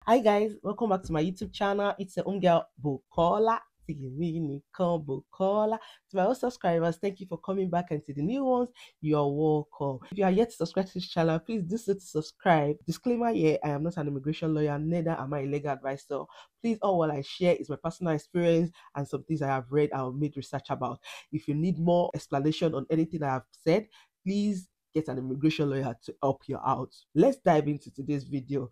Hi guys, welcome back to my YouTube channel. It's your own girl Bukola. Bukola. To my old subscribers, thank you for coming back, and to the new ones, you're welcome. If you are yet to subscribe to this channel, please do so to subscribe. Disclaimer here, I am not an immigration lawyer, neither am I a legal advisor. Please, all what I share is my personal experience and some things I have read and made research about. If you need more explanation on anything I have said, please get an immigration lawyer to help you out. Let's dive into today's video.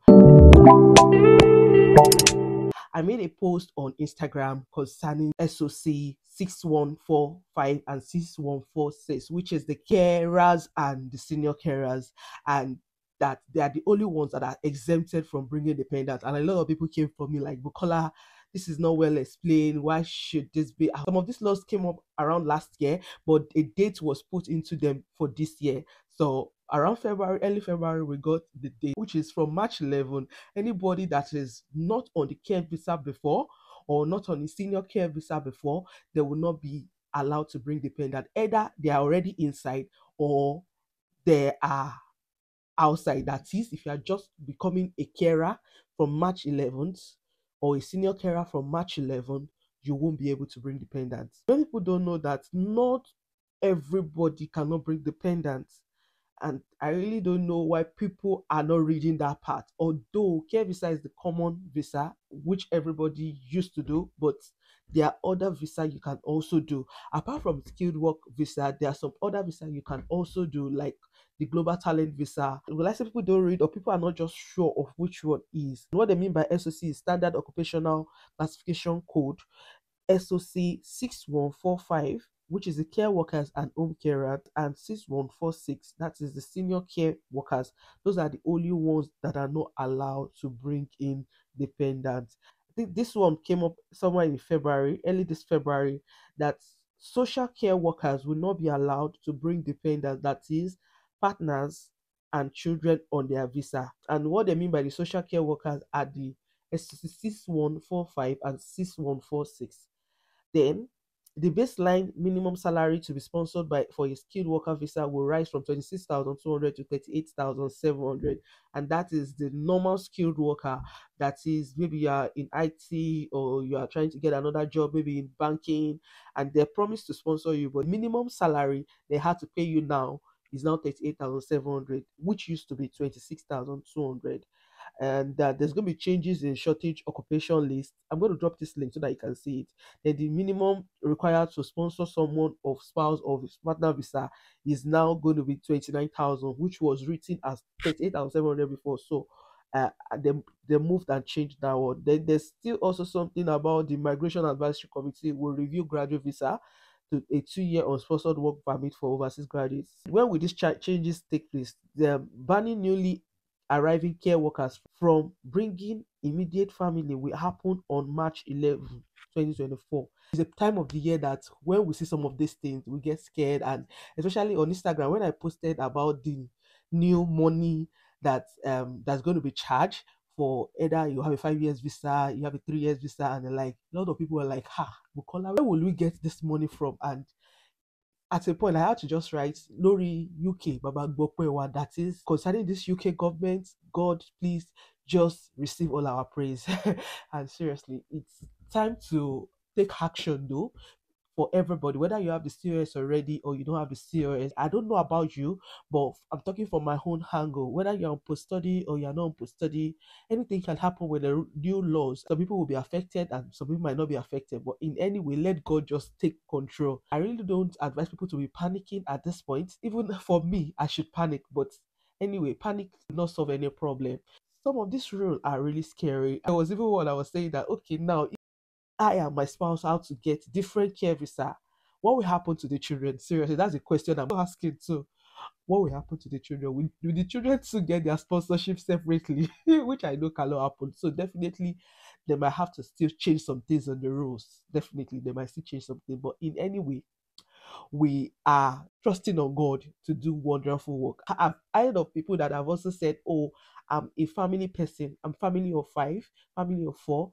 I made a post on Instagram concerning SOC 6145 and 6146, which is the carers and the senior carers, and that they are the only ones that are exempted from bringing dependents. And a lot of people came for me like, Bukola, this is not well explained. Why should this be? Some of these laws came up around last year, but a date was put into them for this year. So around February, early February, we got the date, which is from March 11. Anybody that is not on the care visa before or not on the senior care visa before, they will not be allowed to bring dependent. Either they are already inside or they are outside. That is, if you are just becoming a carer from March 11th or a senior carer from March 11th, you won't be able to bring dependents. Many people don't know that not everybody cannot bring dependents. And I really don't know why people are not reading that part. Although care visa is the common visa, which everybody used to do, but there are other visa you can also do. Apart from skilled work visa, there are some other visa you can also do, like the global talent visa. Well, I say people don't read, or people are not just sure of which one is. What they mean by SOC is Standard Occupational Classification Code, SOC 6145, which is the care workers and home carers, and 6146, that is the senior care workers. Those are the only ones that are not allowed to bring in dependents. I think this one came up somewhere in February, early this February, that social care workers will not be allowed to bring dependents, that is, partners and children on their visa. And what they mean by the social care workers are the SOC 6145 and 6146. Then the baseline minimum salary to be sponsored by for a skilled worker visa will rise from 26,200 to 38,700, and that is the normal skilled worker. That is, maybe you are in IT or you are trying to get another job, maybe in banking, and they promise to sponsor you, but minimum salary they had to pay you now is now 38,700, which used to be 26,200. And there's going to be changes in shortage occupation list. I'm going to drop this link so that you can see it. Then the minimum required to sponsor someone of spouse of partner visa is now going to be 29,000, which was written as 38,700 before. So they moved and changed that one. Then there's still also something about the Migration Advisory Committee will review graduate visa to a 2-year unsponsored work permit for overseas graduates. When will these changes take place? They're banning newly arriving care workers from bringing immediate family will happen on March 11, 2024. It's a time of the year that when we see some of these things, we get scared, and especially on Instagram, when I posted about the new money that's going to be charged for either you have a 5 years visa, you have a 3 years visa, and like a lot of people are like, Bukola, where will we get this money from? And at a point, I had to just write Lori UK Baba Gbokwewa, that is concerning this UK government. God, please just receive all our praise. And seriously, it's time to take action though, for everybody, whether you have the COS already or you don't have the COS. I don't know about you, but I'm talking from my own angle. Whether you're on post study or you're not on post study, anything can happen with the new laws. Some people will be affected and some people might not be affected, but in any way, let God just take control. I really don't advise people to be panicking at this point. Even for me, I should panic, but anyway, panic will not solve any problem. Some of these rules are really scary. I was even one I was saying that, okay, now I and my spouse how to get different care visa, what will happen to the children? Seriously, that's a question I'm asking too. What will happen to the children? Will the children to get their sponsorship separately? Which I know cannot happen. So definitely they might have to still change some things on the rules. Definitely they might still change something. But in any way, we are trusting on God to do wonderful work. I've heard of people that have also said, oh, I'm a family person. I'm family of 5, family of 4.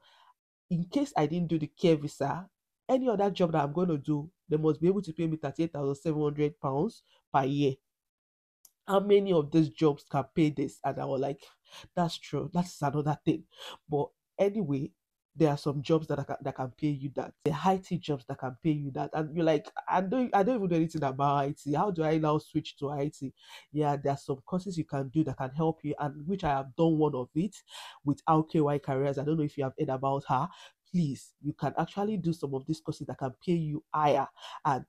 In case I didn't do the care visa, any other job that I'm going to do, they must be able to pay me £38,700 per year. how many of these jobs can pay this? And I was like, that's true. That's another thing. But anyway, there are some jobs that can pay you that. The IT jobs that can pay you that. And you're like, I don't even know anything about IT. How do I now switch to IT? Yeah, there are some courses you can do that can help you, and which I have done one of it with RKY Careers. I don't know if you have heard about her. Please, you can actually do some of these courses that can pay you higher. And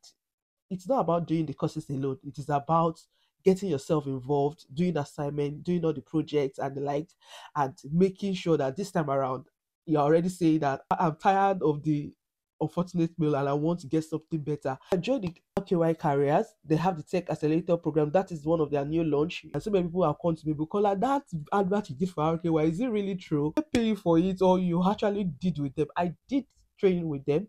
it's not about doing the courses alone. It is about getting yourself involved, doing assignment, doing all the projects and the like, and making sure that this time around you're already saying that I'm tired of the unfortunate meal and I want to get something better. I joined the RKY Careers. They have the Tech Accelerator program. That is one of their new launch. And so many people have come to me, Bukola, that advert you did for RKY, is it really true? They pay you for it or you actually did with them? I did training with them.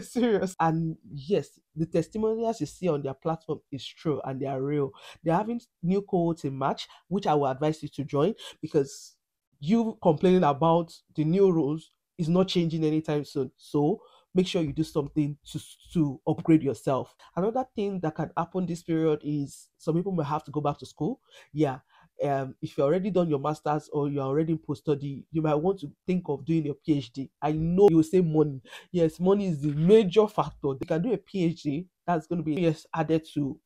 Serious. And yes, the testimonials you see on their platform is true and they are real. They're having new cohorts in March, which I will advise you to join, because you complaining about the new rules is not changing anytime soon. So make sure you do something to upgrade yourself. Another thing that can happen this period is some people may have to go back to school. Yeah. If you're already done your masters or you're already in post study, you might want to think of doing your PhD. I know you will say money. Yes, money is the major factor. They can do a PhD. That's going to be years added to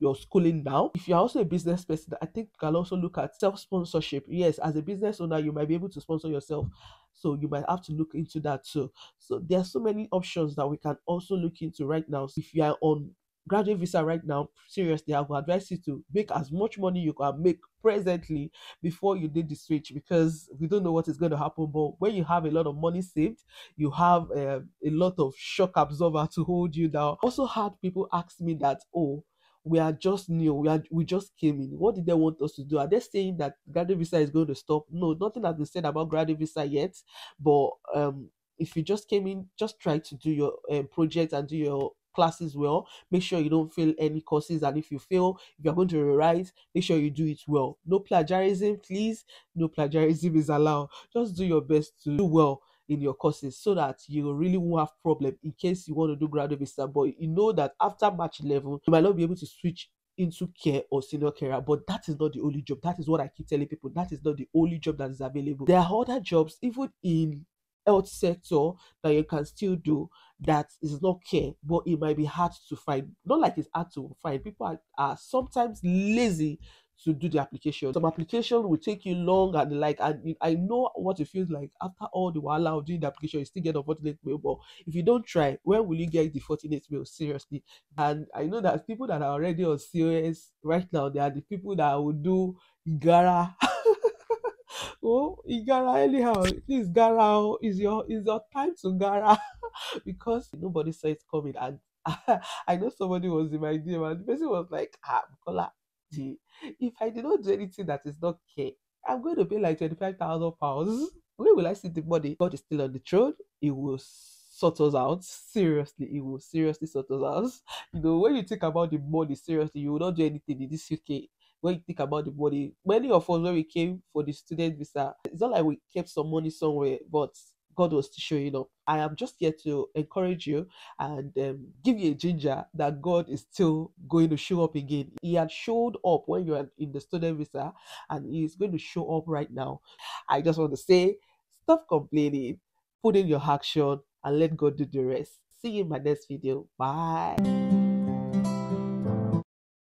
your schooling now. If you're also a business person, I think you can also look at self-sponsorship. Yes, as a business owner, you might be able to sponsor yourself. So you might have to look into that too. So there are so many options that we can also look into right now. So if you are on graduate visa right now, seriously, I would advise you to make as much money you can make presently before you did the switch, because we don't know what is going to happen. But when you have a lot of money saved, you have a lot of shock absorber to hold you down. Also had people ask me that, oh, we are just new, we just came in, what did they want us to do? Are they saying that graduate visa is going to stop? No, nothing has been said about graduate visa yet. But if you just came in, just try to do your project and do your classes well. Make sure you don't fail any courses, and if you fail, if you're going to rewrite, make sure you do it well. No plagiarism, please. No plagiarism is allowed. Just do your best to do well in your courses so that you really won't have problem in case you want to do graduate visa. But you know that after March 11 you might not be able to switch into care or senior carer, but that is not the only job. That is what I keep telling people. That is not the only job that is available. There are other jobs even in health sector that you can still do, that is not care, but it might be hard to find. Not like it's hard to find. People are sometimes lazy to do the application. Some application will take you long and like, and I know what it feels like after all the while of doing the application, you still get a fortunate mail. But if you don't try, when will you get the fortunate mail? Seriously. And I know that people that are already on COS right now, they are the people that will do Gara. Oh, Igara anyhow. Please, Gara, oh, is your time to Gara. Because nobody saw it coming. And I know somebody was in my DM and the person was like, Bukola, if I did not do anything that is not care, I'm going to pay like £25,000. Where will I see the money? God is still on the throne. It will sort us out. Seriously, it will seriously sort us out. When you think about the money, seriously, you will not do anything in this UK. When you think about the money, many of us when we came for the student visa, it's not like we kept some money somewhere, but God was still showing up. I am just here to encourage you and give you a ginger that God is still going to show up again. He had showed up when you were in the student visa, and He is going to show up right now. I just want to say, stop complaining, put in your action, and let God do the rest. See you in my next video. Bye.